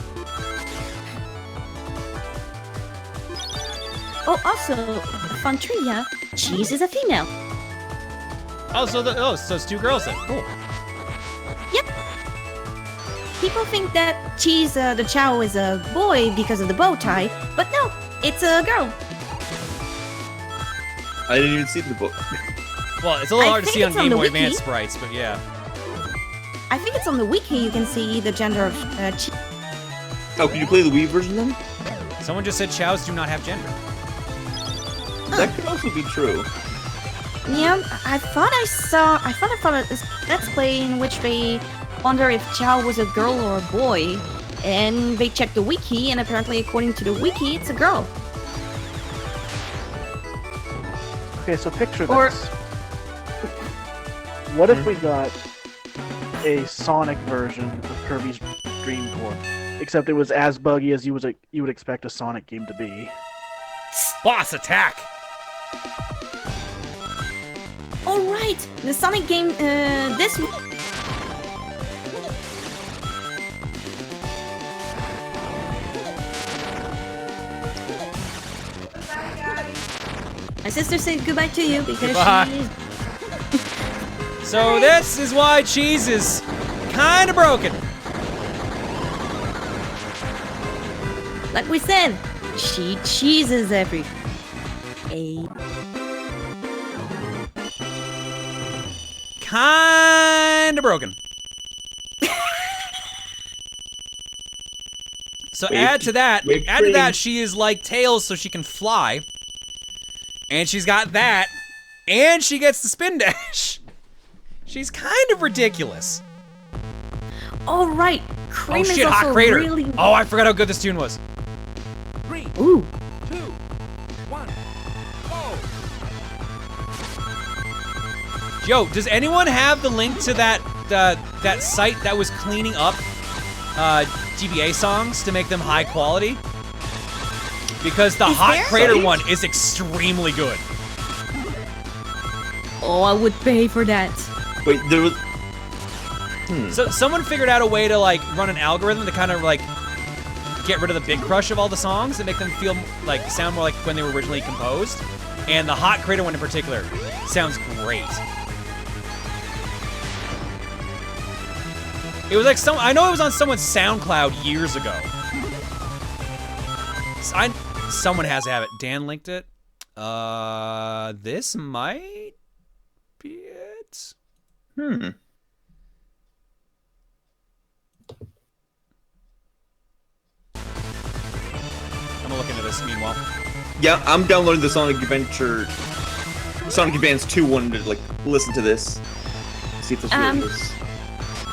Oh, also, fun trivia, Cheese is a female. Oh, so it's two girls then. Cool. Yep. People think that Cheese, the Chao, is a boy because of the bow tie, but no, it's a girl. I didn't even see the book. Well, it's a little hard to think see on it's on Game the Boy wiki. Advance sprites, but yeah. I think it's on the wiki you can see the gender of Cheese. Oh, can you play the Wii version then? Someone just said Chows do not have gender. That could also be true. Yeah, I thought I saw a Let's Play in which they wonder if Chao was a girl or a boy, and they checked the wiki, and apparently according to the wiki, it's a girl. Okay, so picture Or- this. What if we got a Sonic version of Kirby's Dream Course, except it was as buggy as you would expect a Sonic game to be? Boss attack! All right, the Sonic game. This. My sister said goodbye to you because Goodbye. she's. So this is why Cheese is kinda broken. Like we said, she cheeses every. Kinda broken. So add to that, she is like Tails, so she can fly. And she's got that, and she gets the spin dash. She's kind of ridiculous. All right, Cream Oh is shit, also Hot Crater. really. Oh, I forgot how good this tune was. 3, 2, Ooh. 1, go! Yo, does anyone have the link to that that site that was cleaning up GBA songs to make them high quality? Because the Is Hot there? Crater Site? one is extremely good. Oh, I would pay for that. Wait, there was. So someone figured out a way to like run an algorithm to kind of like get rid of the big crush of all the songs and make them feel like sound more like when they were originally composed. And the Hot Crater one in particular sounds great. It was like I know it was on someone's SoundCloud years ago. Someone has to have it. Dan linked it. This might be it. Hmm. I'm gonna look into this meanwhile. Yeah, I'm downloading the Sonic Advance 2 one to like listen to this. See if this really is.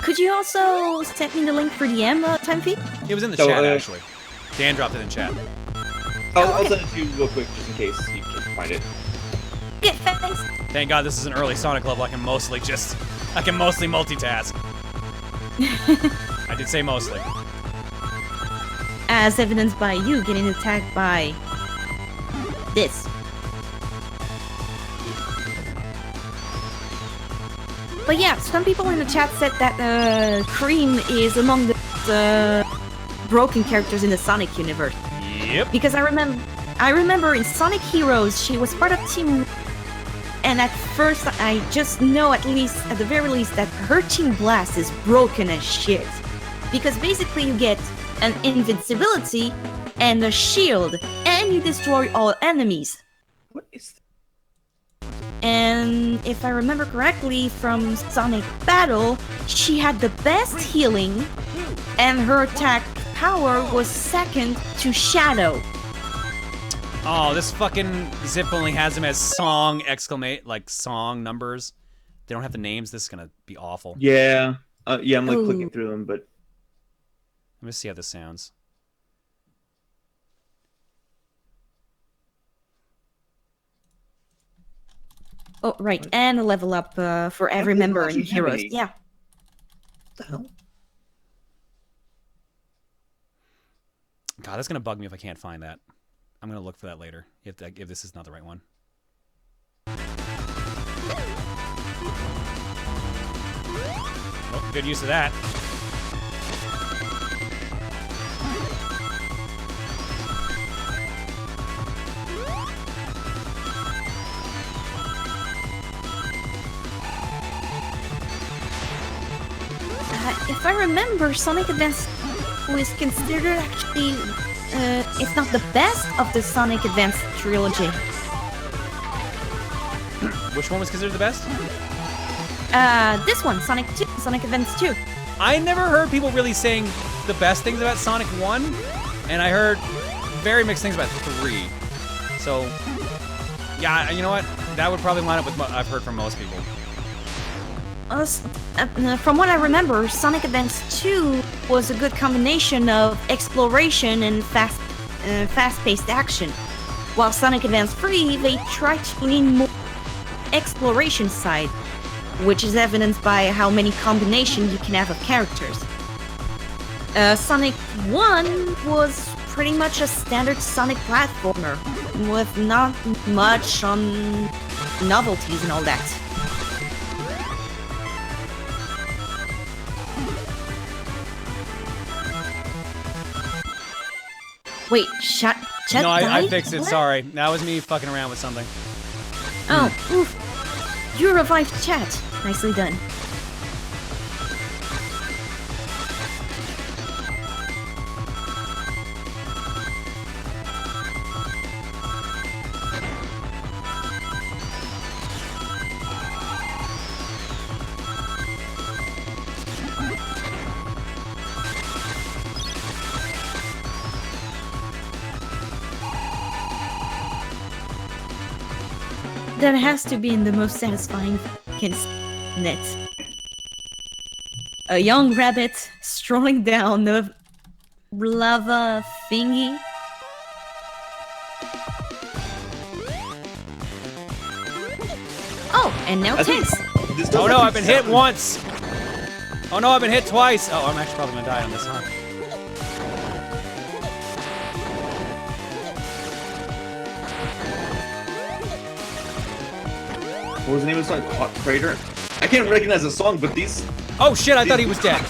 Could you also send me the link for the time feed? It was in the So, chat actually. Dan dropped it in chat. I'll send it to you real quick just in case you can find it. Yeah, thanks. Thank God this is an early Sonic level. I can mostly multitask. I did say mostly. As evidenced by you getting attacked by this. But yeah, some people in the chat said that Cream is among the broken characters in the Sonic universe. Yep. Because I remember in Sonic Heroes, she was part of Team. And at first, I just know at the very least, that her Team Blast is broken as shit. Because basically you get an invincibility and a shield, and you destroy all enemies. What is that? And if I remember correctly from Sonic Battle, she had the best healing, and her attack power was second to Shadow. Oh, this fucking zip only has them as song song numbers. They don't have the names. This is gonna be awful. Yeah. Yeah, I'm like Ooh. clicking through them, but Let me see how this sounds. Oh, right, and a level up for every they don't member in actually have Heroes. any. Yeah. what the hell? God, that's gonna bug me if I can't find that. I'm gonna look for that later if this is not the right one. Oh, good use of that. If I remember, Sonic Advance was considered actually, if not the best of the Sonic Advance trilogy. Which one was considered the best? This one, Sonic Advance 2. I never heard people really saying the best things about Sonic 1, and I heard very mixed things about 3. So, yeah, you know what? That would probably line up with what I've heard from most people. From what I remember, Sonic Advance 2 was a good combination of exploration and fast-paced action, while Sonic Advance 3, they tried to lean more exploration side, which is evidenced by how many combinations you can have of characters. Sonic 1 was pretty much a standard Sonic platformer, with not much on novelties and all that. Wait, Chet No, I died? fixed it, What? sorry. That was me fucking around with something. Oh, oof. You revived Chet. Nicely done. That has to be in the most satisfying net. A young rabbit strolling down the lava thingy. Oh, and now I think 10's. this does Oh no, actually I've been hit sound- once! Oh no, I've been hit twice! Oh, I'm actually probably gonna die on this, huh? What was the name of the song? Hot Crater? I can't recognize the song, but these. Oh shit, I thought he was dead.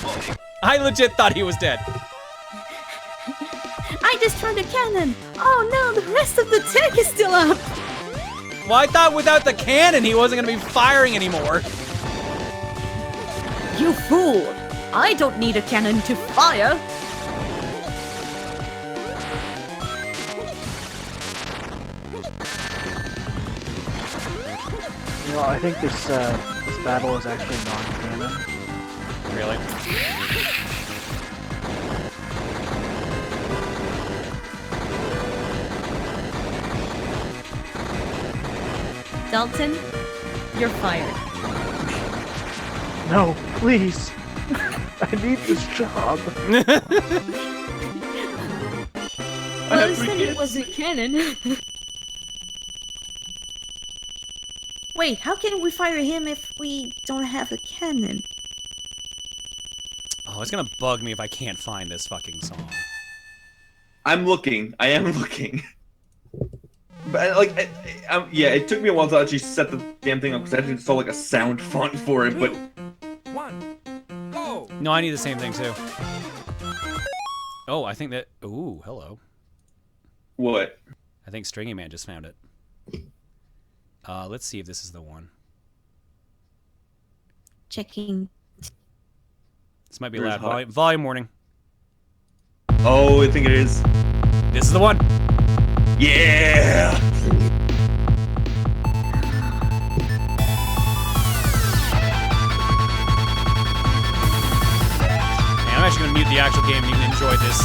I legit thought he was dead. I destroyed the cannon. Oh no, the rest of the tank is still up. Well, I thought without the cannon he wasn't gonna be firing anymore. You fool! I don't need a cannon to fire. You know, I think this battle is actually non-canon. Really? Dalton, you're fired. No, please. I need this job. have Well, three said it kids. was a cannon. Wait, how can we fire him if we don't have a cannon? Oh, it's gonna bug me if I can't find this fucking song. I'm looking. I am looking. But like, yeah, it took me a while to actually set the damn thing up because I had to install like a sound font for it. But 1, go! No, I need the same thing too. Oh, I think that. Ooh, hello. what? I think Stringy Man just found it. Let's see if this is the one. Checking. This might be Where's loud. hot? Volume warning. Oh, I think it is. This is the one. Yeah. Man, I'm actually gonna mute the actual game and you can enjoy this.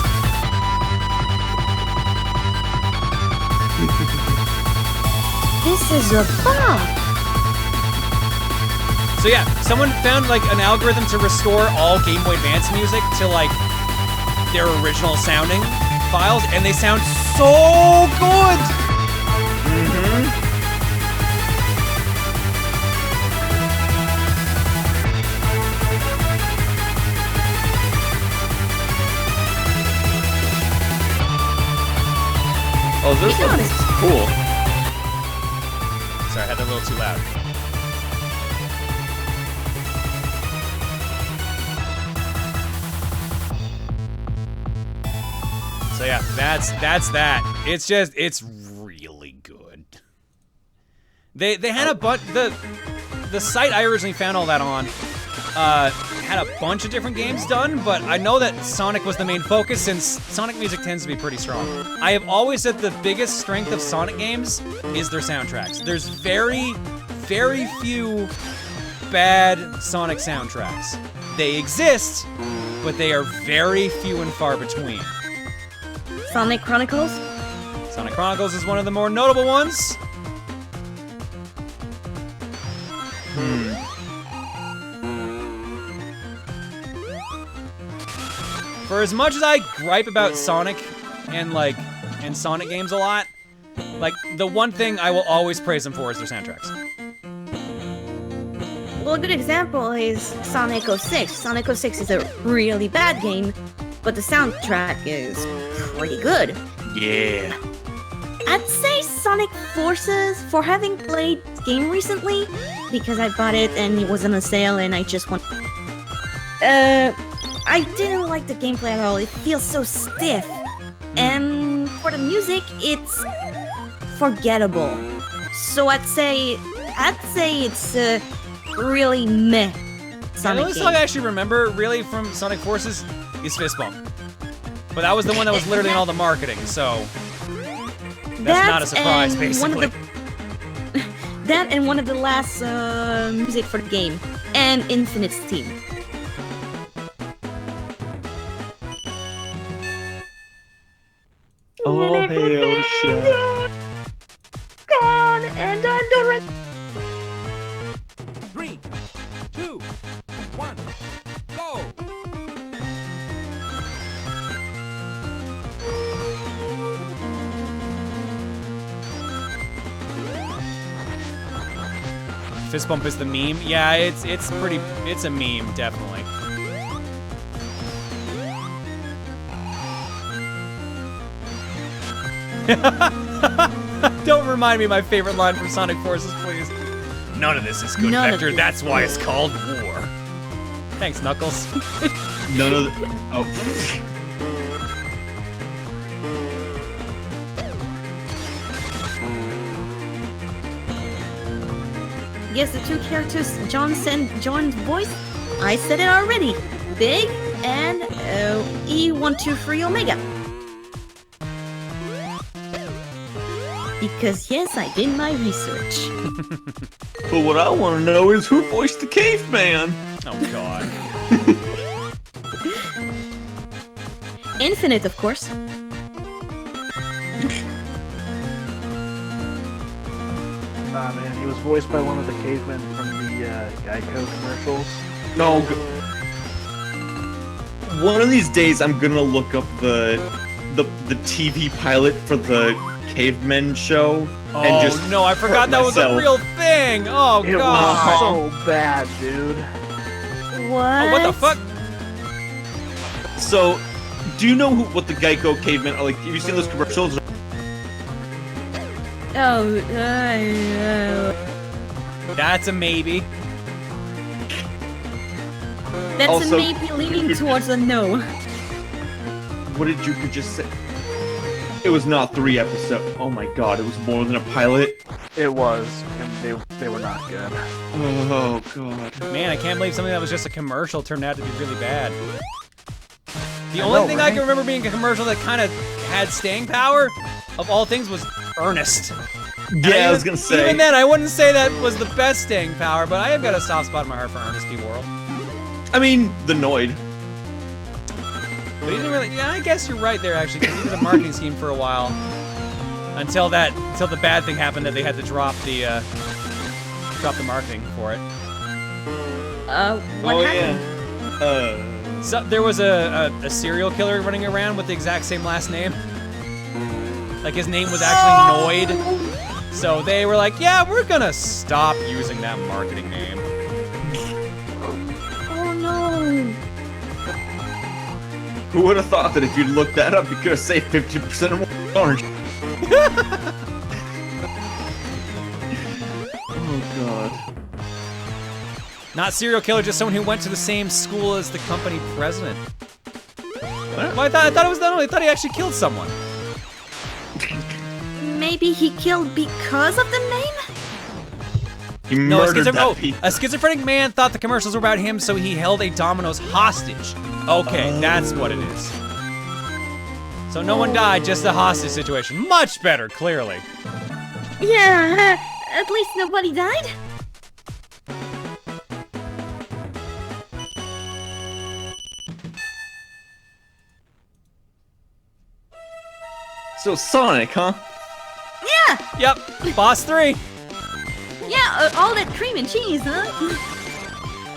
This is a bomb. So yeah, someone found like an algorithm to restore all Game Boy Advance music to like their original sounding files, and they sound so good. Oh, this Be one is honest. cool. Sorry, I had that a little too loud. So yeah, that's that. It's really good. They had a bunch. The site I originally found all that on had a bunch of different games done, but I know that Sonic was the main focus since Sonic music tends to be pretty strong. I have always said the biggest strength of Sonic games is their soundtracks. There's very, very few bad Sonic soundtracks. They exist, but they are very few and far between. Sonic Chronicles? Sonic Chronicles is one of the more notable ones. For as much as I gripe about Sonic and Sonic games a lot, like the one thing I will always praise them for is their soundtracks. Well, a good example is Sonic 06. Sonic 06 is a really bad game, but the soundtrack is pretty good. Yeah. I'd say Sonic Forces, for having played this game recently, because I bought it and it was on a sale and I just want... I didn't like the gameplay at all. It feels so stiff. And for the music, it's forgettable. So I'd say it's a really meh The Sonic only game. song I actually remember really from Sonic Forces is Fist Bump. But that was the one that was literally in all the marketing, so that's not a surprise, and basically. That and one of the last music for the game, and Infinite's theme. Oh, hell shit. Gone, and I'm the rest. 3, 2, 1, go! Fist Bump is the meme. Yeah, it's a meme, definitely. Don't remind me of my favorite line from Sonic Forces, please. None of this is good, None of Vector. this. That's why it's called war. Thanks, Knuckles. None of the... Oh. Guess the two characters John's voice? I said it already. Big and E123 Omega. Because yes, I did my research. But what I want to know is who voiced the caveman? Oh, God. Infinite, of course. Ah man, he was voiced by one of the cavemen from the Geico commercials. No. One of these days, I'm gonna look up the TV pilot for the Cavemen show and Oh, just no, I forgot that was a myself. real thing. Oh, It God. was so bad, dude. What? Oh, what the fuck? So, do you know what the Geico cavemen are like? Have you seen those commercials? Oh, That's a maybe. that's Also, a maybe leaning towards a no. What did you just say? It was not 3 episodes. Oh my god, it was more than a pilot. It was, and they were not good. Oh god. Man, I can't believe something that was just a commercial turned out to be really bad. The I only know, thing I right? can remember being a commercial that kind of had staying power, of all things, was Ernest. And Yeah, I was gonna say. Even then, I wouldn't say that was the best staying power, but I have got a soft spot in my heart for Ernest P. Worrell. I mean, the Noid. But he didn't really. Yeah, I guess you're right there, actually, because he did a marketing scheme for a while. Until the bad thing happened that they had to drop the marketing for it. What happened? Yeah. So there was a serial killer running around with the exact same last name. Like his name was actually Noid. So they were like, yeah, we're gonna stop using that marketing name. Oh no. Who would have thought that if you'd looked that up, you could have saved 50% or more orange? Oh god. Not serial killer, just someone who went to the same school as the company president. What? Well, I thought it was that. I thought he actually killed someone. Maybe he killed because of the name? He No, murdered that people. a schizophrenic man thought the commercials were about him, so he held a Domino's hostage. Okay, that's what it is. So no one died, just a hostage situation. Much better, clearly. Yeah, at least nobody died. So Sonic, huh? Yeah, Yep, boss 3. yeah, all that cream and cheese, huh?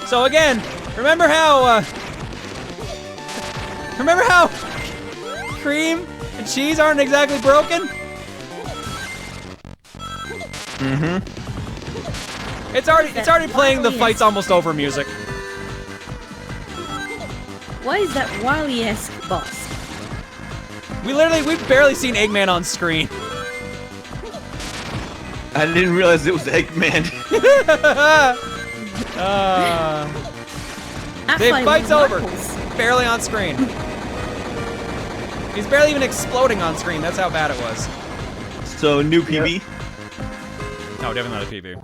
So again, remember how cream and cheese aren't exactly broken? Mm-hmm. It's already playing the fight's almost over music. Why is that Wily-esque boss? We've barely seen Eggman on screen. I didn't realize it was Eggman. The fight's over. Barely on screen. He's barely even exploding on screen. That's how bad it was. So new PB. No, definitely not a PB.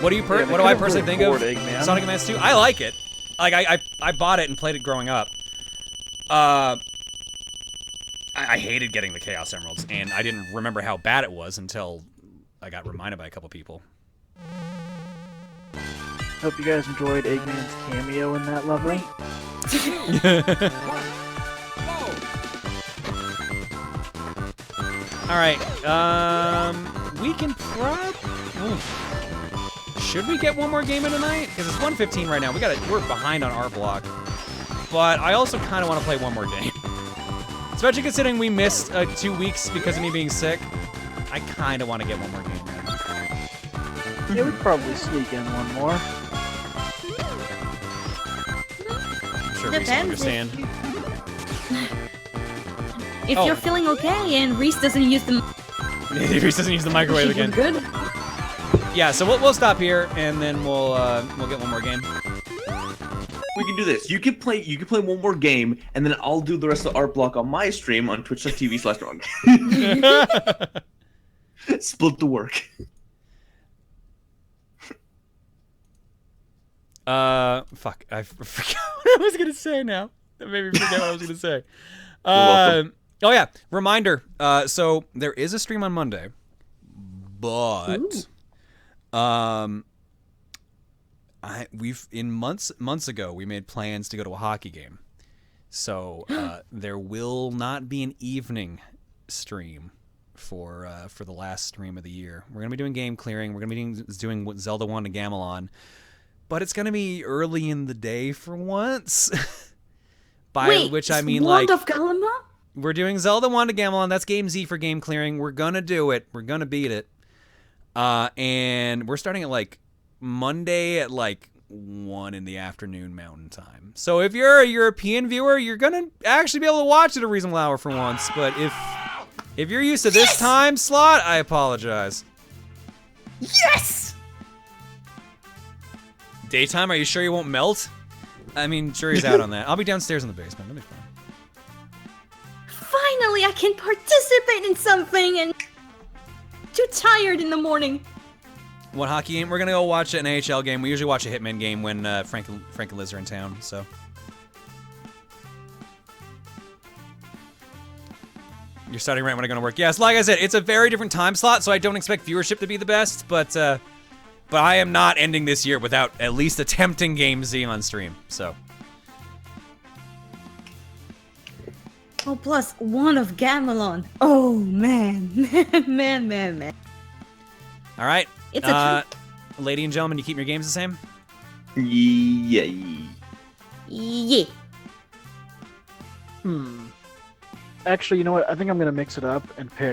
What do I personally think of Eggman. Sonic Advance 2? I like it. Like I bought it and played it growing up. I hated getting the Chaos Emeralds, and I didn't remember how bad it was until I got reminded by a couple people. Hope you guys enjoyed Eggman's cameo in that level. All right, we can should we get one more game in tonight? Because it's 1:15 right now. We're behind on our block, but I also kind of want to play one more game. Especially considering we missed 2 weeks because of me being sick. I kind of want to get one more game in. Yeah, we could probably sneak in one more. I'm sure Reese will Depends understand. If Oh. you're feeling okay and Reese doesn't use the Reese doesn't use the microwave again. good. Yeah, so we'll stop here and then we'll get one more game. We can do this. You can play one more game, and then I'll do the rest of the art block on my stream on twitch.tv/wrong. Split the work. Fuck, I forgot what I was gonna say now. That made me forget what I was gonna say. welcome. Oh yeah, reminder. So there is a stream on Monday, but months ago we made plans to go to a hockey game, so there will not be an evening stream for the last stream of the year. We're gonna be doing game clearing. We're gonna be doing Zelda 1 to Gamelon, but it's gonna be early in the day for once. By which I mean Wand like of Galama? we're doing Zelda 1 to Gamelon. That's Game Z for game clearing. We're gonna do it. We're gonna beat it. And we're starting at like Monday at like 1 in the afternoon Mountain Time. So if you're a European viewer, you're gonna actually be able to watch it a reasonable hour for once. But if you're used to this time slot, I apologize. Yes! Daytime? Are you sure you won't melt? I mean, jury's out on that. I'll be downstairs in the basement. That'll be fine. Finally, I can participate in something and too tired in the morning. What hockey game? We're gonna go watch an AHL game. We usually watch a Hitman game when Frank and Liz are in town. So. You're starting right when I'm gonna work. Yes, like I said, it's a very different time slot, so I don't expect viewership to be the best, but I am not ending this year without at least attempting Game Z on stream. So. Oh, plus 1 of Gamelon. Oh, man. Man. All right. It's a Lady and gentlemen, you keep your games the same? Yeah. Yeah. Actually, you know what? I think I'm gonna mix it up and pick